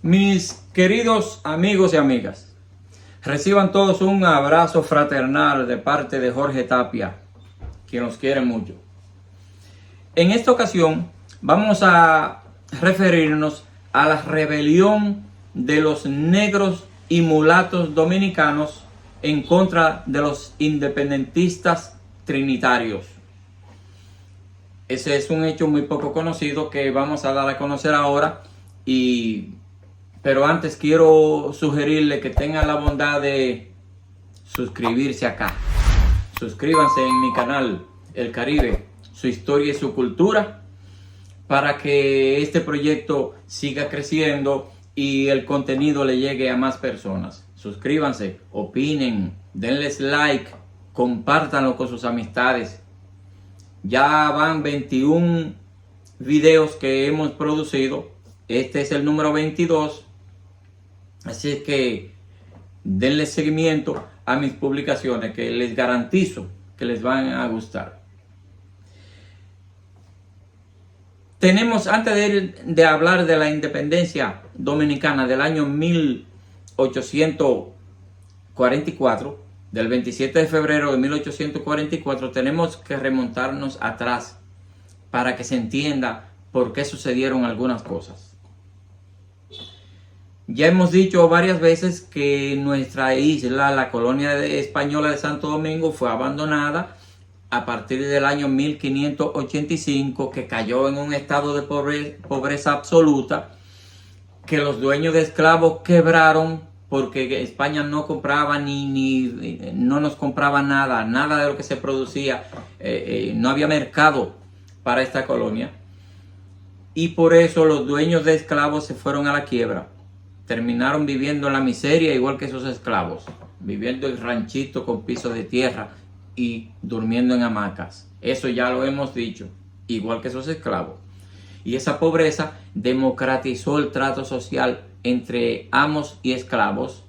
Mis queridos amigos y amigas, reciban todos un abrazo fraternal de parte de Jorge Tapia, quien los quiere mucho. En esta ocasión vamos a referirnos a la rebelión de los negros y mulatos dominicanos en contra de los independentistas trinitarios. Ese es un hecho muy poco conocido que vamos a dar a conocer ahora, pero antes quiero sugerirle que tengan la bondad de suscribirse acá. Suscríbanse en mi canal El Caribe, su historia y su cultura, para que este proyecto siga creciendo y el contenido le llegue a más personas. Suscríbanse, opinen, denles like, compártanlo con sus amistades. Ya van 21 videos que hemos producido. Este es el número 22. Así es que denle seguimiento a mis publicaciones, que les garantizo que les van a gustar. Tenemos, antes de hablar de la independencia dominicana del año 1844, del 27 de febrero de 1844, tenemos que remontarnos atrás para que se entienda por qué sucedieron algunas cosas. Ya hemos dicho varias veces que nuestra isla, la colonia española de Santo Domingo, fue abandonada a partir del año 1585, que cayó en un estado de pobreza absoluta, que los dueños de esclavos quebraron porque España no compraba no nos compraba nada de lo que se producía. No había mercado para esta colonia, y por eso los dueños de esclavos se fueron a la quiebra. Terminaron viviendo en la miseria igual que esos esclavos, viviendo en ranchitos con pisos de tierra y durmiendo en hamacas. Eso ya lo hemos dicho, igual que esos esclavos. Y esa pobreza democratizó el trato social entre amos y esclavos,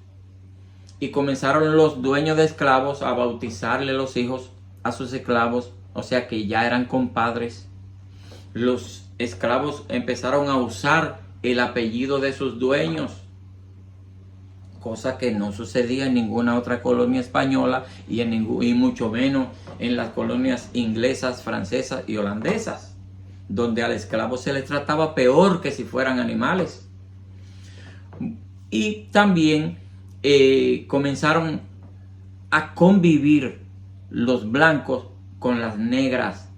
y comenzaron los dueños de esclavos a bautizarle los hijos a sus esclavos, o sea que ya eran compadres. Los esclavos empezaron a usar el apellido de sus dueños, cosa que no sucedía en ninguna otra colonia española y mucho menos en las colonias inglesas, francesas y holandesas, donde al esclavo se les trataba peor que si fueran animales. Y también comenzaron a convivir los blancos con las negras,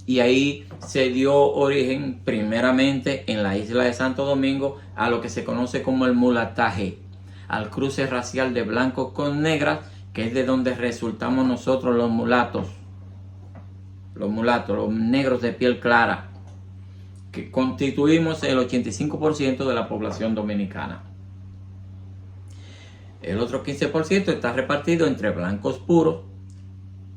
y ahí se dio origen primeramente en la isla de Santo Domingo a lo que se conoce como el mulataje, al cruce racial de blancos con negras, que es de donde resultamos nosotros los mulatos, los negros de piel clara, que constituimos el 85% de la población dominicana. El otro 15% está repartido entre blancos puros,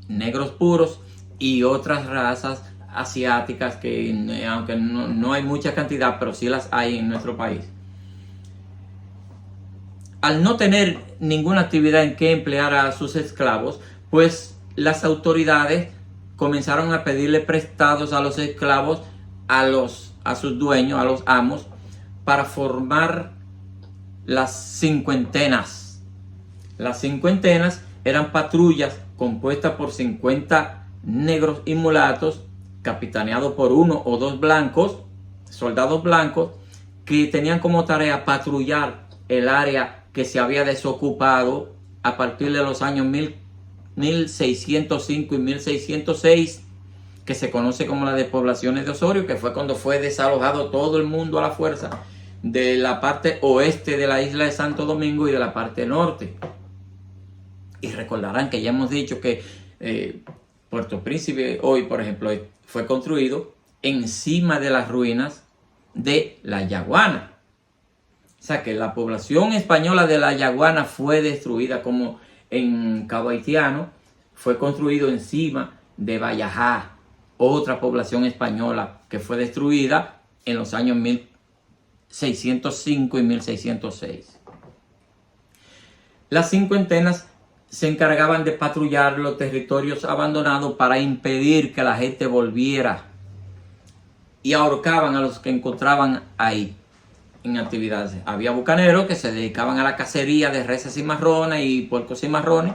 negros puros y otras razas asiáticas que, aunque no hay mucha cantidad, pero sí las hay en nuestro país. Al no tener ninguna actividad en que emplear a sus esclavos, pues las autoridades comenzaron a pedirle prestados a los esclavos a sus dueños, a los amos, para formar las cincuentenas. Las cincuentenas eran patrullas compuestas por 50 negros y mulatos, capitaneados por 1 o 2 blancos, soldados blancos, que tenían como tarea patrullar el área que se había desocupado a partir de los años 1605 y 1606, que se conoce como las despoblaciones de Osorio, que fue cuando fue desalojado todo el mundo a la fuerza de la parte oeste de la isla de Santo Domingo y de la parte norte. Y recordarán que ya hemos dicho que Puerto Príncipe hoy, por ejemplo, fue construido encima de las ruinas de La Yaguana. O sea que la población española de La Yaguana fue destruida, como en Cabo Haitiano fue construido encima de Vallajá, otra población española que fue destruida en los años 1605 y 1606. Las cincuentenas se encargaban de patrullar los territorios abandonados para impedir que la gente volviera, y ahorcaban a los que encontraban ahí. en actividades. Había bucaneros que se dedicaban a la cacería de reses cimarrones y puercos cimarrones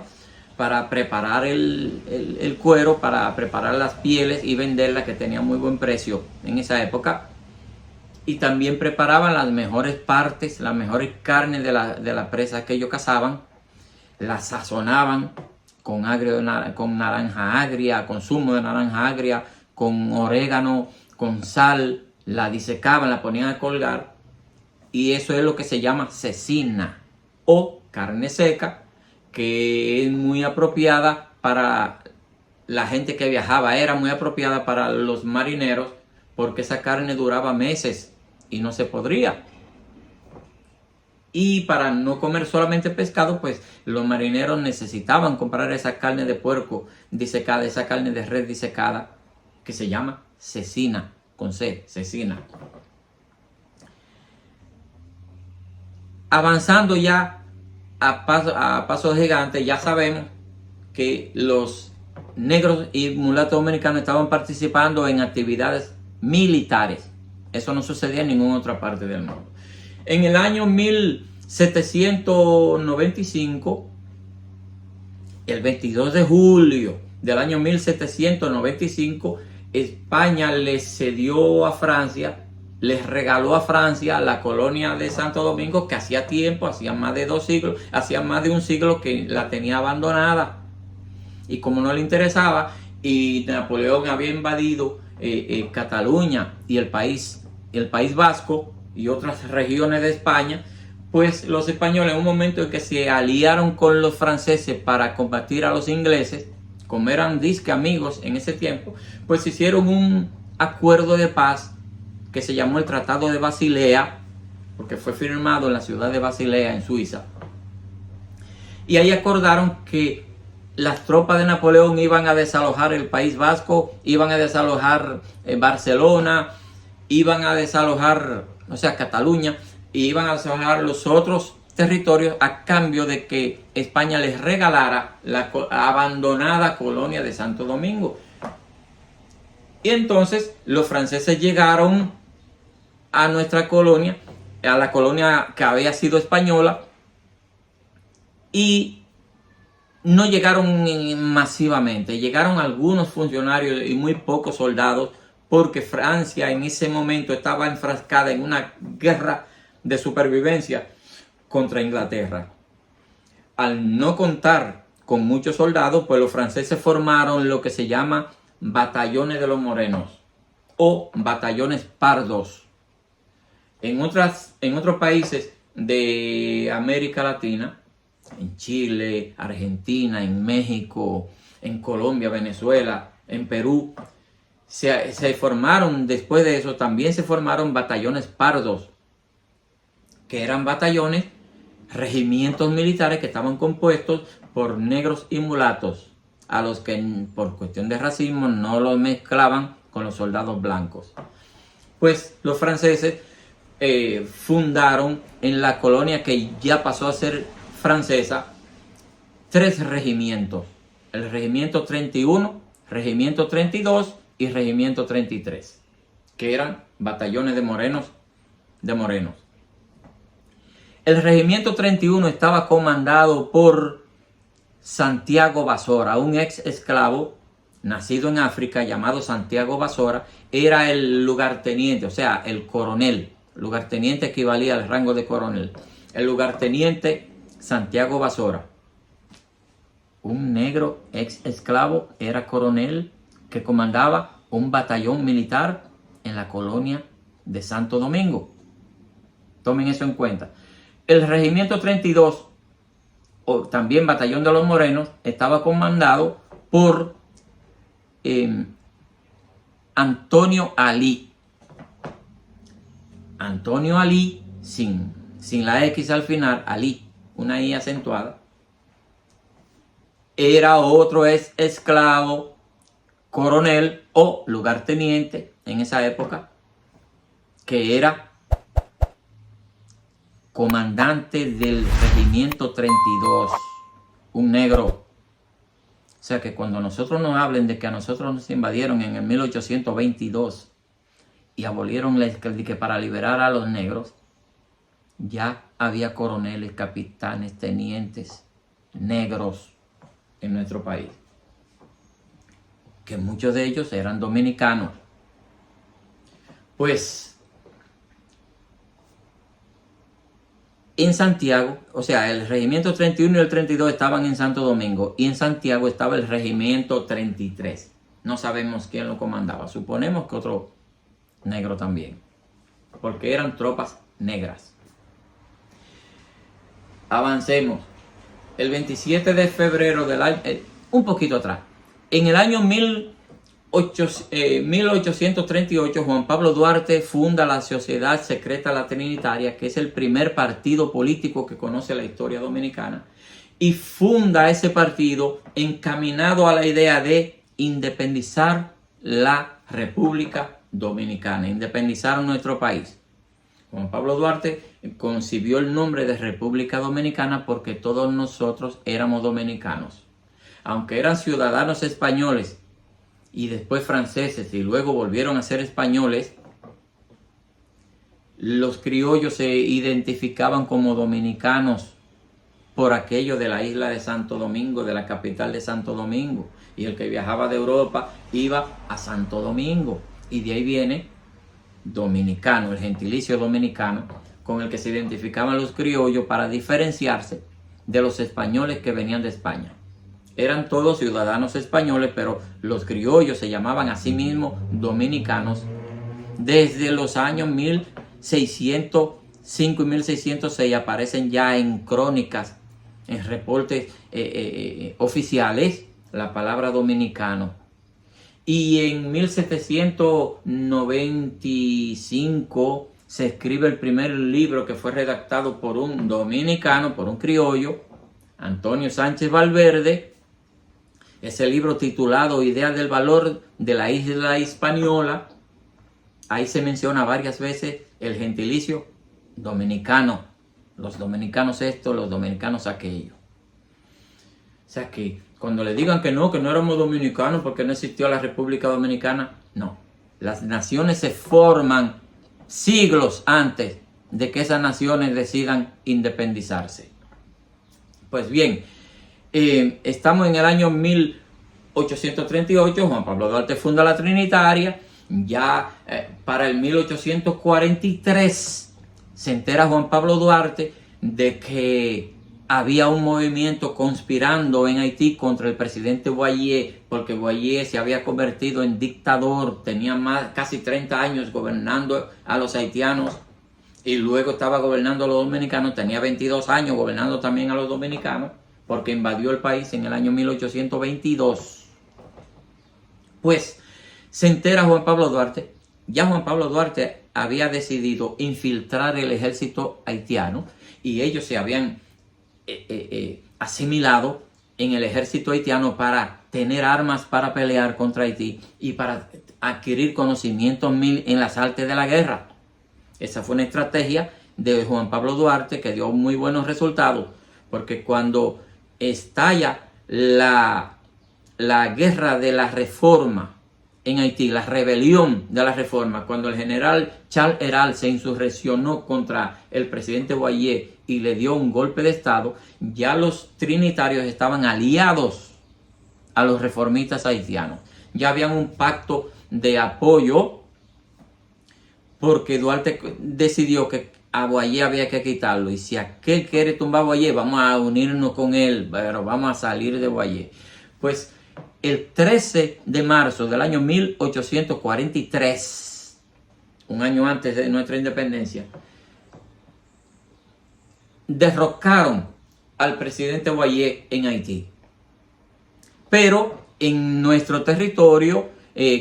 para preparar el cuero, para preparar las pieles y venderlas, que tenían muy buen precio en esa época. Y también preparaban las mejores partes, las mejores carnes de la presa que ellos cazaban. Las sazonaban con naranja agria, con zumo de naranja agria, con orégano, con sal. La disecaban, la ponían a colgar. Y eso es lo que se llama cecina o carne seca, que es muy apropiada para la gente que viajaba. Era muy apropiada para los marineros porque esa carne duraba meses y no se podría. Y para no comer solamente pescado, pues los marineros necesitaban comprar esa carne de puerco disecada, esa carne de res disecada, que se llama cecina, con C, cecina. Avanzando ya a pasos gigantes, ya sabemos que los negros y mulatos dominicanos estaban participando en actividades militares. Eso no sucedía en ninguna otra parte del mundo. En el año 1795, el 22 de julio del año 1795, España le cedió a Francia, les regaló a Francia la colonia de Santo Domingo, que hacía tiempo, hacía más de un siglo que la tenía abandonada. Y como no le interesaba, y Napoleón había invadido Cataluña y el País Vasco y otras regiones de España, pues los españoles, en un momento en que se aliaron con los franceses para combatir a los ingleses, como eran disque amigos en ese tiempo, pues hicieron un acuerdo de paz que se llamó el Tratado de Basilea, porque fue firmado en la ciudad de Basilea, en Suiza. Y ahí acordaron que las tropas de Napoleón iban a desalojar el País Vasco, iban a desalojar Barcelona, iban a desalojar, Cataluña, y iban a desalojar los otros territorios a cambio de que España les regalara la abandonada colonia de Santo Domingo. Y entonces los franceses llegaron a nuestra colonia, a la colonia que había sido española, y no llegaron masivamente, llegaron algunos funcionarios y muy pocos soldados, porque Francia en ese momento estaba enfrascada en una guerra de supervivencia contra Inglaterra. Al no contar con muchos soldados, pues los franceses formaron lo que se llama batallones de los morenos o batallones pardos. En otros países de América Latina, en Chile, Argentina, en México, en Colombia, Venezuela, en Perú, se formaron, después de eso, también se formaron batallones pardos, que eran batallones, regimientos militares que estaban compuestos por negros y mulatos, a los que por cuestión de racismo no los mezclaban con los soldados blancos. Pues los franceses fundaron en la colonia que ya pasó a ser francesa 3 regimientos: el regimiento 31, regimiento 32 y regimiento 33, que eran batallones de morenos. El regimiento 31 estaba comandado por Santiago Basora, un ex esclavo nacido en África llamado Santiago Basora. Era el lugarteniente, o sea, el coronel. Lugarteniente equivalía al rango de coronel. El lugarteniente Santiago Basora, un negro ex esclavo, era coronel que comandaba un batallón militar en la colonia de Santo Domingo. Tomen eso en cuenta. El regimiento 32, o también batallón de los morenos, estaba comandado por Antonio Alí. Antonio Alí, sin la X al final, Alí, una I acentuada, era otro esclavo, coronel o lugarteniente en esa época, que era comandante del regimiento 32, un negro. O sea que cuando nosotros nos hablen de que a nosotros nos invadieron en el 1822 y abolieron la esclavitud para liberar a los negros, ya había coroneles, capitanes, tenientes negros en nuestro país, que muchos de ellos eran dominicanos. Pues en Santiago, o sea, el regimiento 31 y el 32 estaban en Santo Domingo, y en Santiago estaba el regimiento 33. No sabemos quién lo comandaba, suponemos que otro negro también, porque eran tropas negras. Avancemos. El 27 de febrero del año, un poquito atrás, en el año 1838, Juan Pablo Duarte funda la Sociedad Secreta La Trinitaria, que es el primer partido político que conoce la historia dominicana, y funda ese partido encaminado a la idea de independizar la República Dominicana, independizar nuestro país. Juan Pablo Duarte concibió el nombre de República Dominicana porque todos nosotros éramos dominicanos. Aunque eran ciudadanos españoles y después franceses y luego volvieron a ser españoles, los criollos se identificaban como dominicanos por aquello de la isla de Santo Domingo, de la capital de Santo Domingo. Y el que viajaba de Europa iba a Santo Domingo. Y de ahí viene dominicano, el gentilicio dominicano, con el que se identificaban los criollos para diferenciarse de los españoles que venían de España. Eran todos ciudadanos españoles, pero los criollos se llamaban a sí mismos dominicanos desde los años 1605 y 1606. Aparecen ya en crónicas, en reportes oficiales, la palabra dominicano. Y en 1795 se escribe el primer libro que fue redactado por un dominicano, por un criollo, Antonio Sánchez Valverde. Ese libro titulado Ideas del Valor de la Isla Hispaniola. Ahí se menciona varias veces el gentilicio dominicano. Los dominicanos esto, los dominicanos aquello. O sea que cuando le digan que no éramos dominicanos porque no existió la República Dominicana, no. Las naciones se forman siglos antes de que esas naciones decidan independizarse. Pues bien, estamos en el año 1838, Juan Pablo Duarte funda la Trinitaria. Ya para el 1843 se entera Juan Pablo Duarte de que había un movimiento conspirando en Haití contra el presidente Boyer, porque Boyer se había convertido en dictador, tenía casi 30 años gobernando a los haitianos y luego estaba gobernando a los dominicanos, tenía 22 años gobernando también a los dominicanos, porque invadió el país en el año 1822. Pues se entera Juan Pablo Duarte. Ya Juan Pablo Duarte había decidido infiltrar el ejército haitiano y ellos se habían asimilado en el ejército haitiano para tener armas para pelear contra Haití y para adquirir conocimientos en las artes de la guerra. Esa fue una estrategia de Juan Pablo Duarte que dio muy buenos resultados, porque cuando estalla la guerra de la Reforma en Haití, la rebelión de la Reforma, cuando el general Charles Herald se insurreccionó contra el presidente Boyer y le dio un golpe de estado, ya los trinitarios estaban aliados a los reformistas haitianos. Ya habían un pacto de apoyo porque Duarte decidió que a Boyer había que quitarlo. Y si aquel quiere tumbar a Boyer, vamos a unirnos con él, pero vamos a salir de Boyer. Pues el 13 de marzo del año 1843, un año antes de nuestra independencia, derrocaron al presidente Boyer en Haití. Pero en nuestro territorio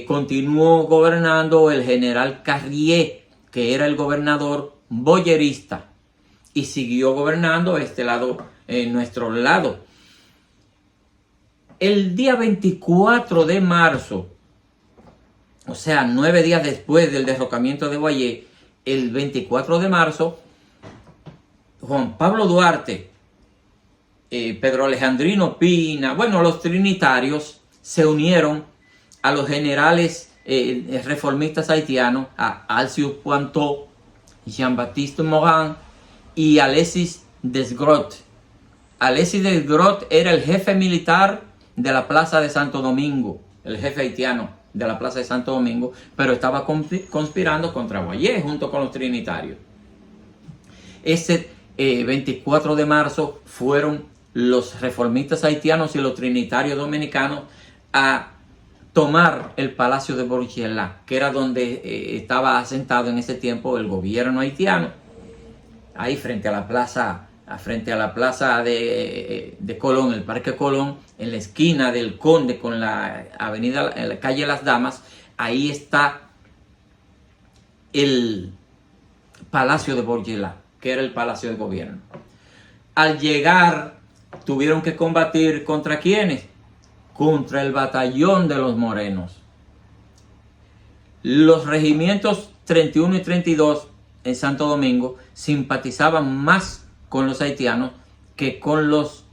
continuó gobernando el general Carrier, que era el gobernador boyerista, y siguió gobernando nuestro lado. El día 24 de marzo, o sea, 9 días después del derrocamiento de Boyer, el 24 de marzo, Juan Pablo Duarte, Pedro Alejandrino Pina, los trinitarios se unieron a los generales reformistas haitianos, a Alcius Pointot, Jean-Baptiste Morin y Alexis Desgrot. Alexis Desgrot era el jefe militar de la Plaza de Santo Domingo, el jefe haitiano de la Plaza de Santo Domingo, pero estaba conspirando contra Boyer junto con los trinitarios. Ese 24 de marzo fueron los reformistas haitianos y los trinitarios dominicanos a tomar el Palacio de Bourget-la, que era donde estaba asentado en ese tiempo el gobierno haitiano, ahí frente a la plaza de Colón, el Parque Colón, en la esquina del Conde con la avenida, en la calle Las Damas. Ahí está el Palacio de Bourget-la, que era el Palacio de Gobierno. Al llegar, tuvieron que combatir ¿contra quiénes? Contra el batallón de los morenos. Los regimientos 31 y 32 en Santo Domingo simpatizaban más con los haitianos que con los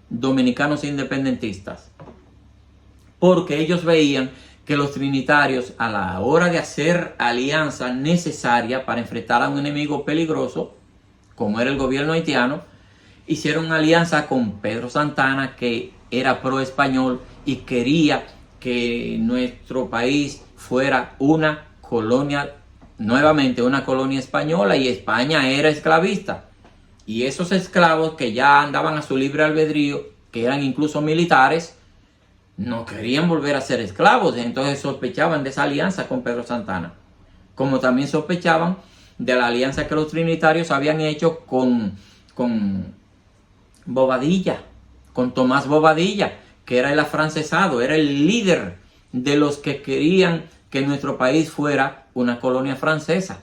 dominicanos independentistas, porque ellos veían que los trinitarios, a la hora de hacer alianza necesaria para enfrentar a un enemigo peligroso como era el gobierno haitiano, hicieron alianza con Pedro Santana, que era pro español y quería que nuestro país fuera una colonia, nuevamente una colonia española, y España era esclavista. Y esos esclavos que ya andaban a su libre albedrío, que eran incluso militares, no querían volver a ser esclavos. Entonces sospechaban de esa alianza con Pedro Santana, como también sospechaban de la alianza que los trinitarios habían hecho con Bobadilla, con Tomás Bobadilla, que era el afrancesado, era el líder de los que querían que nuestro país fuera una colonia francesa.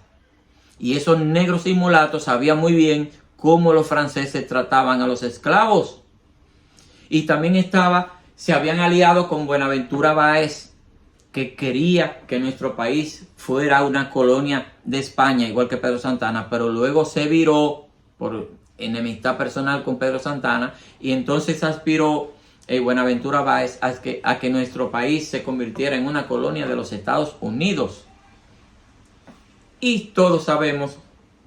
Y esos negros y mulatos sabían muy bien cómo los franceses trataban a los esclavos. Y también se habían aliado con Buenaventura Báez, que quería que nuestro país fuera una colonia de España, igual que Pedro Santana, pero luego se viró por enemistad personal con Pedro Santana, y entonces aspiró Buenaventura Báez a que nuestro país se convirtiera en una colonia de los Estados Unidos. Y todos sabemos,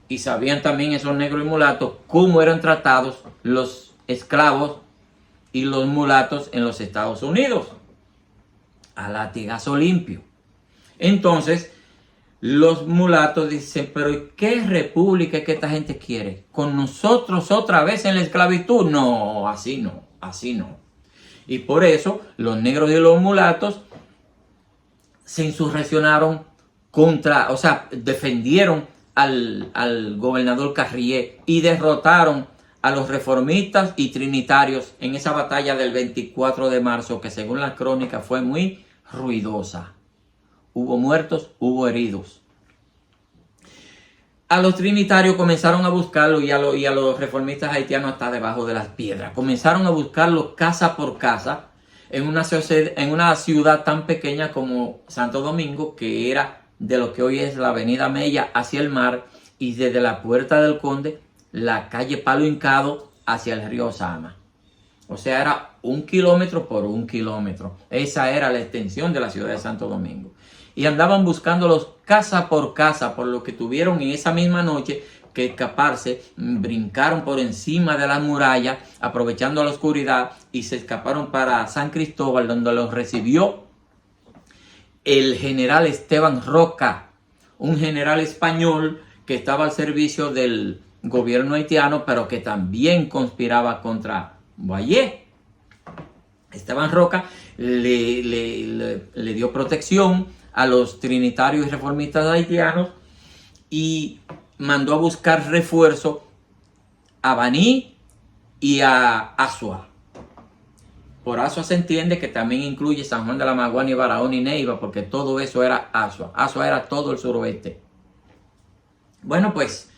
y sabían también esos negros y mulatos, cómo eran tratados los esclavos y los mulatos en los Estados Unidos, a latigazo limpio. Entonces los mulatos dicen: pero ¿qué república es que esta gente quiere? ¿Con nosotros otra vez en la esclavitud? No, así no, así no. Y por eso los negros y los mulatos se insurreccionaron defendieron al gobernador Carrier y derrotaron a los reformistas y trinitarios en esa batalla del 24 de marzo, que según la crónica fue muy ruidosa. Hubo muertos, hubo heridos. A los trinitarios comenzaron a buscarlo, y a los reformistas haitianos hasta debajo de las piedras. Comenzaron a buscarlo casa por casa en una ciudad tan pequeña como Santo Domingo, que era de lo que hoy es la avenida Mella hacia el mar, y desde la Puerta del Conde, la calle Palo Hincado hacia el río Sama. O sea, era 1 kilómetro por 1 kilómetro. Esa era la extensión de la ciudad de Santo Domingo. Y andaban buscándolos casa por casa, por lo que tuvieron en esa misma noche que escaparse. Brincaron por encima de la muralla, aprovechando la oscuridad, y se escaparon para San Cristóbal, donde los recibió el general Esteban Roca, un general español que estaba al servicio del gobierno haitiano, pero que también conspiraba contra Boyer. Esteban Roca le dio protección a los trinitarios y reformistas haitianos y mandó a buscar refuerzo a Baní y a Azua. Por Azua se entiende que también incluye San Juan de la Maguana y Barahona y Neiva, porque todo eso era Azua. Azua era todo el suroeste. Bueno, pues,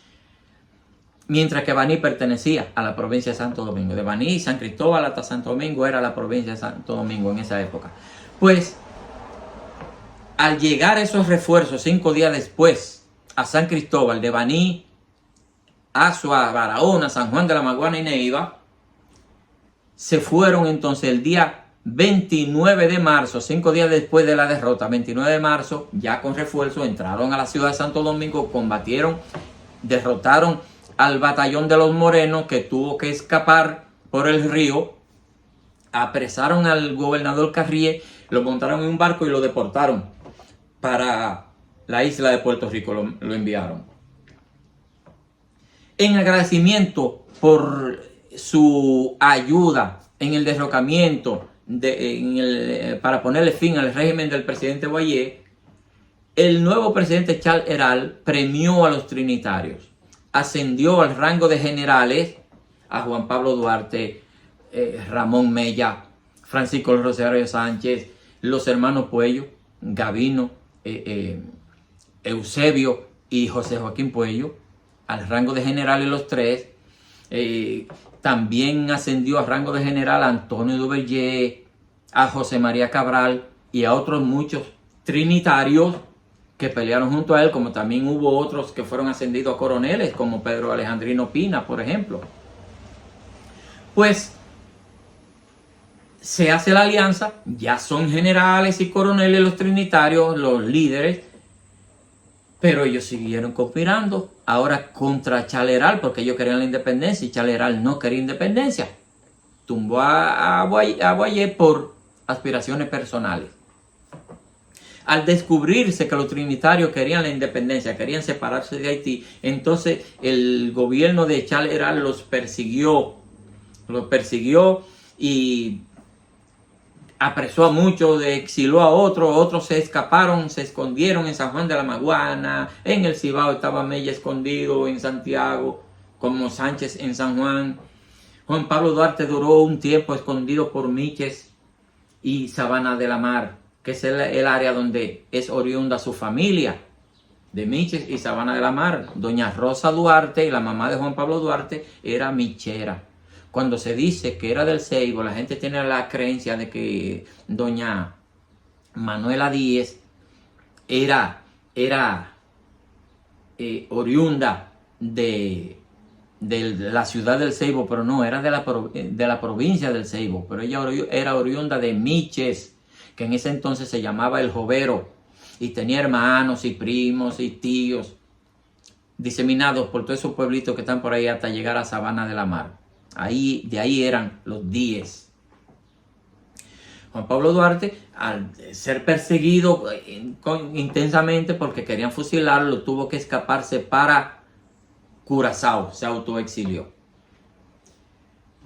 mientras que Baní pertenecía a la provincia de Santo Domingo. De Baní y San Cristóbal hasta Santo Domingo era la provincia de Santo Domingo en esa época. Pues, al llegar esos refuerzos 5 días después a San Cristóbal, de Baní, Azua, Barahona, San Juan de la Maguana y Neiva, se fueron entonces el día 29 de marzo, 5 días después de la derrota. 29 de marzo, ya con refuerzo, entraron a la ciudad de Santo Domingo, combatieron, derrotaron al batallón de los morenos, que tuvo que escapar por el río. Apresaron al gobernador Carrié, lo montaron en un barco y lo deportaron para la isla de Puerto Rico, lo enviaron. En agradecimiento por su ayuda en el derrocamiento para ponerle fin al régimen del presidente Boyer, el nuevo presidente Charles Herald premió a los trinitarios, ascendió al rango de generales a Juan Pablo Duarte, Ramón Mella, Francisco Rosario Sánchez, los hermanos Puello, Gavino, Eusebio y José Joaquín Puello, al rango de generales los tres. También ascendió al rango de general a Antonio Duvergé, a José María Cabral y a otros muchos trinitarios que pelearon junto a él, como también hubo otros que fueron ascendidos a coroneles, como Pedro Alejandrino Pina, por ejemplo. Pues se hace la alianza, ya son generales y coroneles los trinitarios, los líderes, pero ellos siguieron conspirando ahora contra Charles Herald, porque ellos querían la independencia y Charles Herald no quería independencia. Tumbó a Boyer por aspiraciones personales. Al descubrirse que los trinitarios querían la independencia, querían separarse de Haití, entonces el gobierno de Charles Herald los persiguió y apresó a muchos, exilió a otros se escaparon, se escondieron en San Juan de la Maguana, en el Cibao estaba Mella escondido, en Santiago, como Sánchez en San Juan. Juan Pablo Duarte duró un tiempo escondido por Miches y Sabana de la Mar, que es el área donde es oriunda su familia, de Miches y Sabana de la Mar. Doña Rosa Duarte, la mamá de Juan Pablo Duarte, era michera. Cuando se dice que era del Ceibo, la gente tiene la creencia de que doña Manuela Díez era oriunda de la ciudad del Ceibo, pero no, era de la provincia del Ceibo, pero ella era oriunda de Miches, que en ese entonces se llamaba El Jovero, y tenía hermanos y primos y tíos diseminados por todos esos pueblitos que están por ahí hasta llegar a Sabana de la Mar. De ahí eran los Díez. Juan Pablo Duarte, al ser perseguido intensamente porque querían fusilarlo, tuvo que escaparse para Curazao, se autoexilió.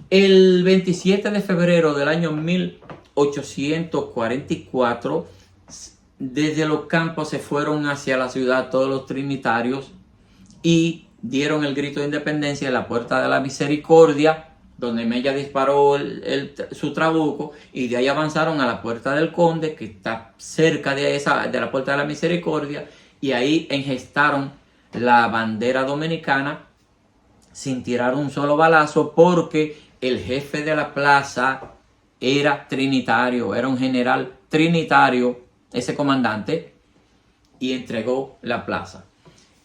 El 27 de febrero del año 1844, desde los campos se fueron hacia la ciudad todos los trinitarios y dieron el grito de independencia en la Puerta de la Misericordia, donde Mella disparó su trabuco, y de ahí avanzaron a la Puerta del Conde, que está cerca de la Puerta de la Misericordia, y ahí engestaron la bandera dominicana sin tirar un solo balazo, porque el jefe de la plaza era trinitario, era un general trinitario, ese comandante, y entregó la plaza.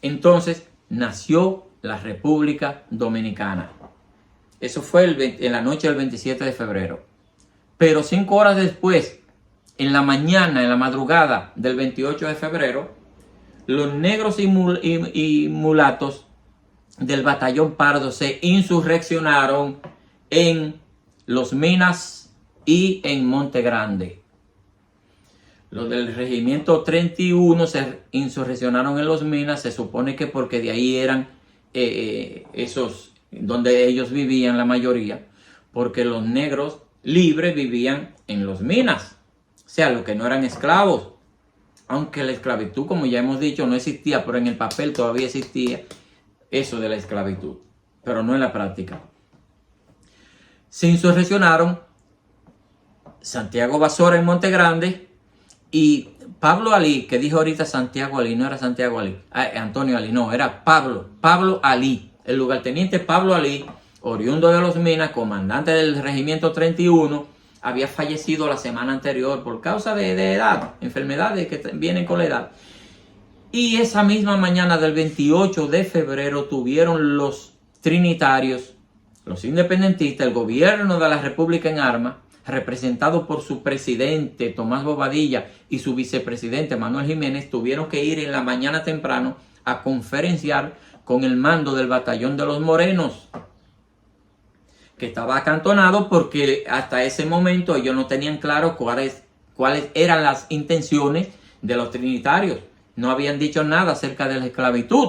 Entonces nació la República Dominicana. Eso fue en la noche del 27 de febrero. Pero 5 horas después, en la madrugada del 28 de febrero, los negros y mulatos del batallón Pardo se insurreccionaron en Los Minas y en Monte Grande. Los del regimiento 31 se insurreccionaron en Los Minas, se supone que porque de ahí eran esos donde ellos vivían la mayoría, porque los negros libres vivían en Los Minas, o sea, los que no eran esclavos, aunque la esclavitud, como ya hemos dicho, no existía, pero en el papel todavía existía eso de la esclavitud, pero no en la práctica. Se insurreccionaron Santiago Bazora en Monte Grande y Pablo Alí, que dijo ahorita Santiago Alí, no era Santiago Alí, Antonio Alí, no, era Pablo Alí. El lugarteniente Pablo Alí, oriundo de Los Minas, comandante del regimiento 31, había fallecido la semana anterior por causa de edad, enfermedades que vienen con la edad. Y esa misma mañana del 28 de febrero tuvieron los trinitarios, los independentistas, el gobierno de la República en armas, representado por su presidente Tomás Bobadilla y su vicepresidente Manuel Jiménez, tuvieron que ir en la mañana temprano a conferenciar con el mando del batallón de los Morenos, que estaba acantonado porque hasta ese momento ellos no tenían claro cuáles eran las intenciones de los trinitarios. No habían dicho nada acerca de la esclavitud.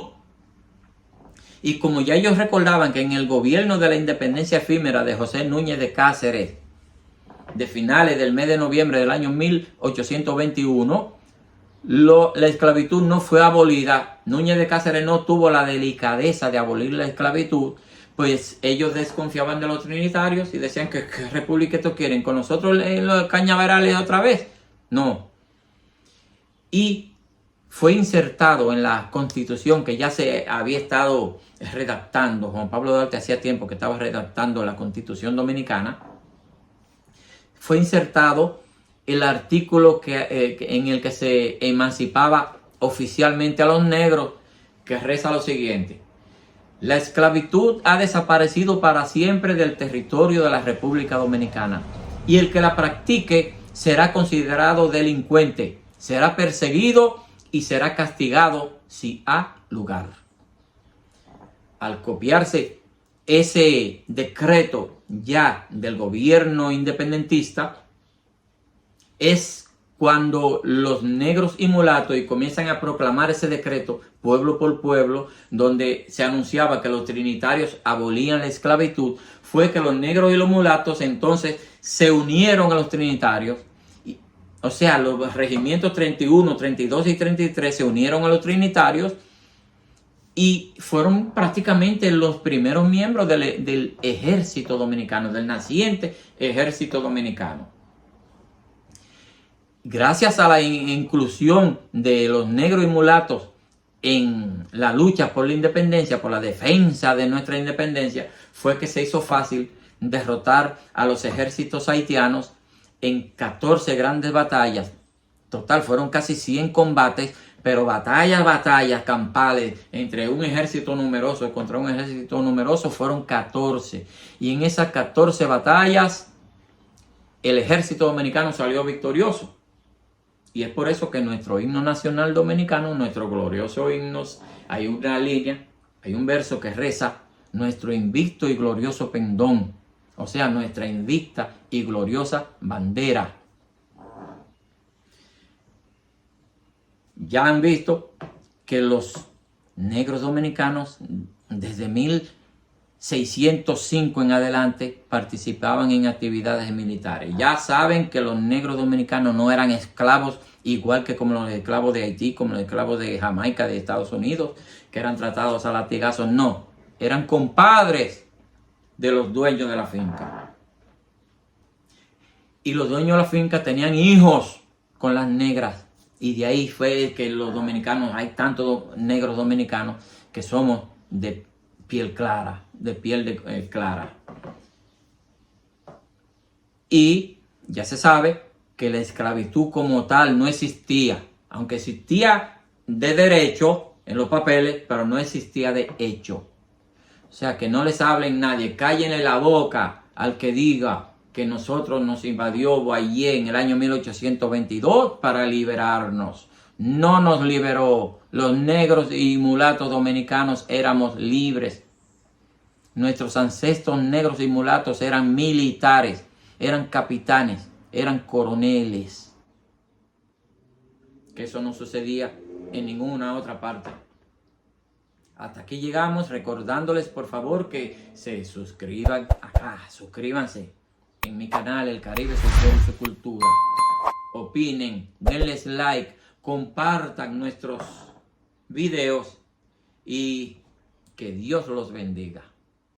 Y como ya ellos recordaban que en el gobierno de la independencia efímera de José Núñez de Cáceres, de finales del mes de noviembre del año 1821, la esclavitud no fue abolida. Núñez de Cáceres no tuvo la delicadeza de abolir la esclavitud, pues ellos desconfiaban de los trinitarios y decían que ¿qué república estos quieren? ¿Con nosotros en los cañaverales otra vez? No. Y fue insertado en la Constitución que ya se había estado redactando. Juan Pablo Duarte hacía tiempo que estaba redactando la Constitución Dominicana. Fue insertado el artículo en el que se emancipaba oficialmente a los negros, que reza lo siguiente: la esclavitud ha desaparecido para siempre del territorio de la República Dominicana, y el que la practique será considerado delincuente, será perseguido y será castigado si ha lugar. Al copiarse ese decreto ya del gobierno independentista, es cuando los negros y mulatos y comienzan a proclamar ese decreto pueblo por pueblo, donde se anunciaba que los trinitarios abolían la esclavitud, fue que los negros y los mulatos entonces se unieron a los trinitarios. O sea, los regimientos 31, 32 y 33 se unieron a los trinitarios y fueron prácticamente los primeros miembros del ejército dominicano, del naciente ejército dominicano. Gracias a la inclusión de los negros y mulatos en la lucha por la independencia, por la defensa de nuestra independencia, fue que se hizo fácil derrotar a los ejércitos haitianos en 14 grandes batallas. Total, fueron casi 100 combates, pero batallas campales entre un ejército numeroso y contra un ejército numeroso fueron 14. Y en esas 14 batallas, el ejército dominicano salió victorioso. Y es por eso que nuestro himno nacional dominicano, nuestro glorioso himno, hay una línea, hay un verso que reza: nuestro invicto y glorioso pendón. O sea, nuestra invicta y gloriosa bandera. Ya han visto que los negros dominicanos desde 1605 en adelante participaban en actividades militares. Ya saben que los negros dominicanos no eran esclavos igual que como los esclavos de Haití, como los esclavos de Jamaica, de Estados Unidos, que eran tratados a latigazos. No, eran compadres de los dueños de la finca. Y los dueños de la finca tenían hijos con las negras. Y de ahí fue que los dominicanos, hay tantos negros dominicanos que somos de piel clara, clara. Y ya se sabe que la esclavitud como tal no existía. Aunque existía de derecho en los papeles, pero no existía de hecho. O sea, que no les hablen nadie, cállenle la boca al que diga que nosotros nos invadió Boayé en el año 1822 para liberarnos. No nos liberó. Los negros y mulatos dominicanos éramos libres. Nuestros ancestros negros y mulatos eran militares, eran capitanes, eran coroneles. Que eso no sucedía en ninguna otra parte. Hasta aquí llegamos, recordándoles por favor que se suscriban acá, suscríbanse en mi canal El Caribe Su Cultura. Opinen, denles like, compartan nuestros videos y que Dios los bendiga.